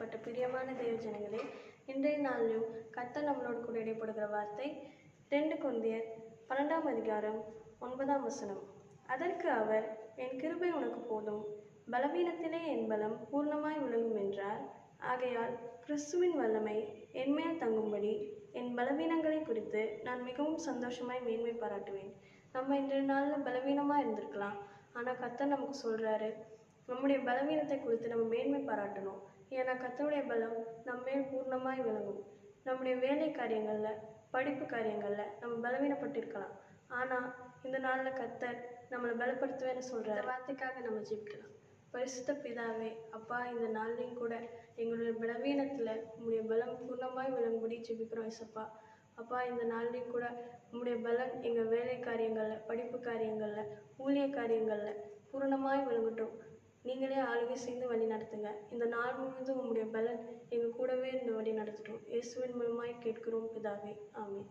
அழைக்கப்பட்ட பிரியமான தேவ ஜனங்களே, இன்றைய நாளிலும் கர்த்தர் நம்மளோடு கூட இடைப்படுகிற வார்த்தை 2 கொரிந்தியர் 12ஆம் அதிகாரம் 9ஆம் வசனம். அதற்கு அவர், என் கிருபை உனக்கு போதும், பலவீனத்திலே என் பலம் பூர்ணமாய் விளங்கும் என்றார். ஆகையால் கிறிஸ்துவின் வல்லமை என்மேல் தங்கும்படி என் பலவீனங்களை குறித்து நான் மிகவும் சந்தோஷமாய் மேன்மை பாராட்டுவேன். நம்ம இன்றைய நாளில் பலவீனமாக இருந்திருக்கலாம், ஆனால் கர்த்தர் நமக்கு சொல்கிறாரு, நம்முடைய பலவீனத்தை குறித்து நம்ம மேன்மை பாராட்டணும். ஏன்னா கர்த்தருடைய பலம் நம்ம மேல் பூர்ணமாய் விளங்கும். நம்முடைய வேலை காரியங்களில், படிப்பு காரியங்களில் நம்ம பலவீனப்பட்டிருக்கலாம், ஆனால் இந்த நாளில் கர்த்தர் நம்மளை பலப்படுத்துவேன்னு சொல்கிறார். வார்த்தைக்காக நம்ம ஜெபிக்கலாம். பரிசுத்த பிதாவே, அப்பா, இந்த நாள்லையும் கூட எங்களுடைய பலவீனத்தில் உங்களுடைய பலம் பூர்ணமாய் விளங்கும்படி ஜெபிக்கிறோம் ஏசப்பா. அப்பா, இந்த நாள்லையும் கூட உங்களுடைய பலன் எங்கள் வேலை காரியங்களில், படிப்பு காரியங்களில், ஊழிய காரியங்களில் பூரணமாய் விளங்கட்டும். நீங்களே ஆளுகை செய்து வழி நடத்துங்க. இந்த நாள் முழுவதும் உங்களுடைய பலன் எங்கள் கூடவே இருந்து வழி நடத்தட்டும். இயேசுவின் மூலமாய் கேட்கிறோம் பிதாவே, ஆமென்.